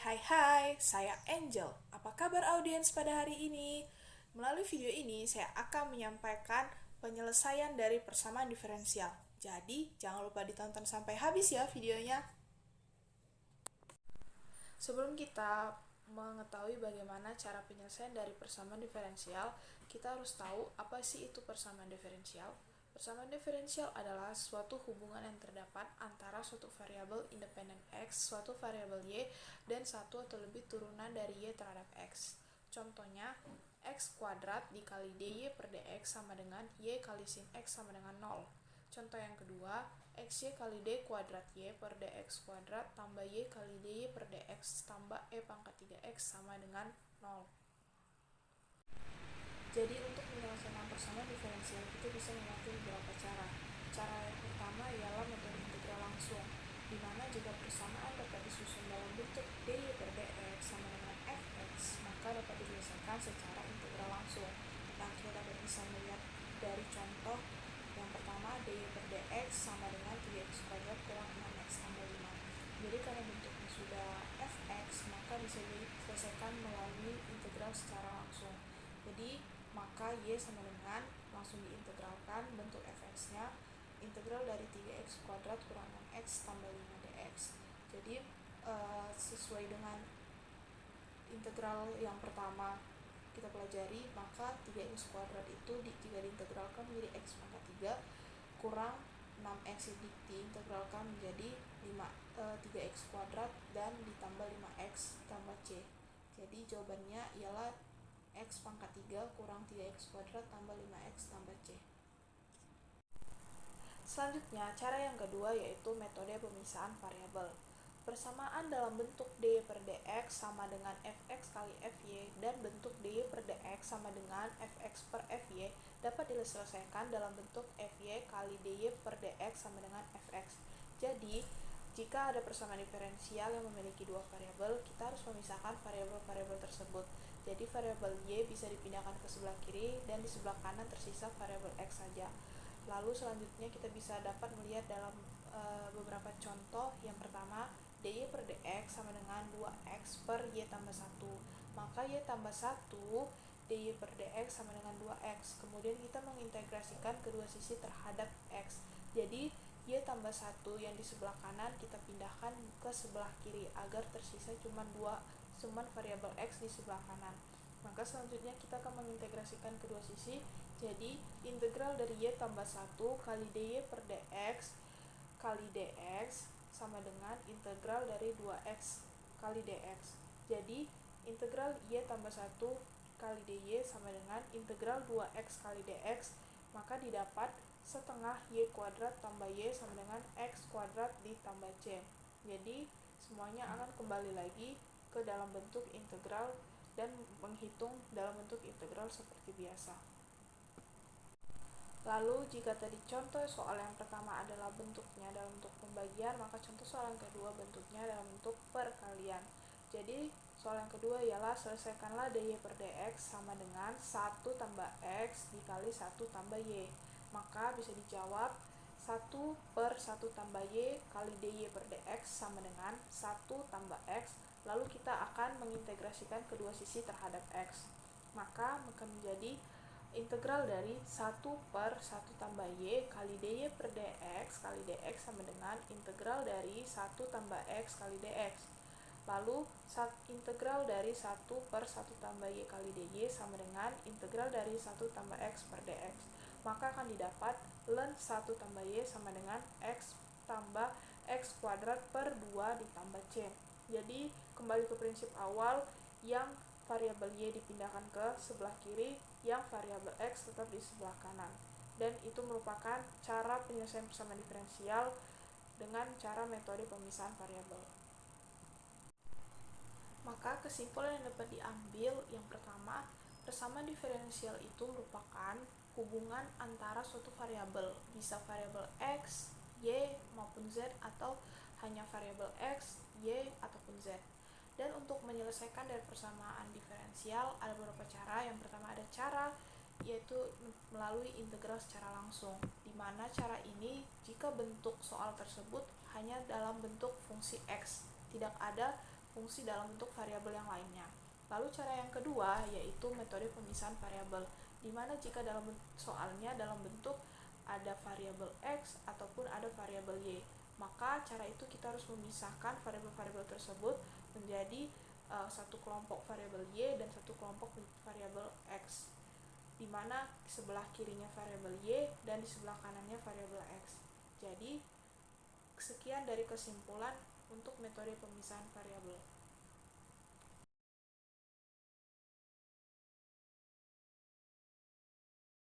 Hai, saya Angel. Apa kabar audiens pada hari ini? Melalui video ini, saya akan menyampaikan penyelesaian dari persamaan diferensial. Jadi, jangan lupa ditonton sampai habis ya videonya. Sebelum kita mengetahui bagaimana cara penyelesaian dari persamaan diferensial, kita harus tahu apa sih itu persamaan diferensial. Persamaan diferensial adalah suatu hubungan yang terdapat antara suatu variabel independen x, suatu variabel y, dan satu atau lebih turunan dari y terhadap x. Contohnya, x kuadrat dikali dy per dx sama dengan y kali sin x sama dengan 0. Contoh yang kedua, xy kali d kuadrat y per dx kuadrat tambah y kali dy per dx tambah e pangkat 3x sama dengan 0. Jadi untuk menyelesaikan persamaan diferensial kita bisa memakai beberapa cara. Cara yang pertama ialah metode integral langsung, di mana jika persamaan dapat disusun dalam bentuk dy per dx sama dengan fx, maka dapat diselesaikan secara integral langsung. Nah, kita dapat bisa melihat dari contoh yang pertama, dy per dx sama dengan 3x kuadrat kurang 6x tambah 5. Jadi karena bentuknya sudah fx, maka bisa diselesaikan melalui integral secara langsung. Jadi maka y sama dengan, langsung diintegralkan bentuk fx-nya, integral dari 3x kuadrat kurang 6x tambah 5 dx. Jadi sesuai dengan integral yang pertama kita pelajari, maka 3x kuadrat itu jika diintegralkan menjadi x pangkat 3 kurang 6x diintegralkan menjadi 3x kuadrat dan ditambah 5x tambah c. Jadi jawabannya ialah x pangkat 3 kurang 3x kuadrat tambah 5x tambah c. Selanjutnya, cara yang kedua yaitu metode pemisahan variabel. Persamaan dalam bentuk dy per dx sama dengan fx kali fy dan bentuk dy per dx sama dengan fx per fy dapat diselesaikan dalam bentuk fy kali dy per dx sama dengan fx. Jadi, jika ada persamaan diferensial yang memiliki dua variabel, kita harus memisahkan variabel-variabel tersebut. Jadi variabel y bisa dipindahkan ke sebelah kiri dan di sebelah kanan tersisa variabel x saja. Lalu selanjutnya kita bisa dapat melihat dalam beberapa contoh. Yang pertama, dy per dx sama dengan 2x per y tambah 1. Maka y tambah 1 dy per dx sama dengan 2x. Kemudian kita mengintegrasikan kedua sisi terhadap x. Jadi y tambah 1 yang di sebelah kanan kita pindahkan ke sebelah kiri agar tersisa cuma variabel x di sebelah kanan. Maka selanjutnya kita akan mengintegrasikan kedua sisi. Jadi integral dari y tambah 1 kali dy per dx kali dx sama dengan integral dari 2x kali dx. Jadi integral y tambah 1 kali dy sama dengan integral 2x kali dx, maka didapat setengah y kuadrat tambah y sama dengan x kuadrat ditambah c. Jadi semuanya akan kembali lagi ke dalam bentuk integral dan menghitung dalam bentuk integral seperti biasa. Lalu jika tadi contoh soal yang pertama adalah bentuknya dalam bentuk pembagian, maka contoh soal yang kedua bentuknya dalam bentuk perkalian. Jadi soal yang kedua ialah selesaikanlah dy per dx sama dengan 1 tambah x dikali 1 tambah y. Maka bisa dijawab 1 per 1 tambah y kali dy per dx sama dengan 1 tambah x. Lalu kita akan mengintegrasikan kedua sisi terhadap x. Maka akan menjadi integral dari 1 per 1 tambah y kali dy per dx kali dx sama dengan integral dari 1 tambah x kali dx. Lalu integral dari 1 per 1 tambah y kali dy sama dengan integral dari 1 tambah x per dx. Maka akan didapat ln 1 tambah y sama dengan x tambah x kuadrat per 2 ditambah c. Jadi kembali ke prinsip awal, yang variabel y dipindahkan ke sebelah kiri, yang variabel x tetap di sebelah kanan. Dan itu merupakan cara penyelesaian persamaan diferensial dengan cara metode pemisahan variabel. Maka kesimpulan yang dapat diambil yang pertama, persamaan diferensial itu merupakan hubungan antara suatu variabel, bisa variabel x, y, maupun z, atau hanya variabel x, y, ataupun z. Dan untuk menyelesaikan dari persamaan diferensial ada beberapa cara. Yang pertama ada cara yaitu melalui integral secara langsung, di mana cara ini jika bentuk soal tersebut hanya dalam bentuk fungsi x, tidak ada fungsi dalam bentuk variabel yang lainnya. Lalu cara yang kedua yaitu metode pemisahan variabel, di mana jika dalam soalnya dalam bentuk ada variabel X ataupun ada variabel Y, maka cara itu kita harus memisahkan variabel-variabel tersebut menjadi satu kelompok variabel Y dan satu kelompok variabel X, di mana sebelah kirinya variabel Y dan di sebelah kanannya variabel X. Jadi, sekian dari kesimpulan untuk metode pemisahan variabel.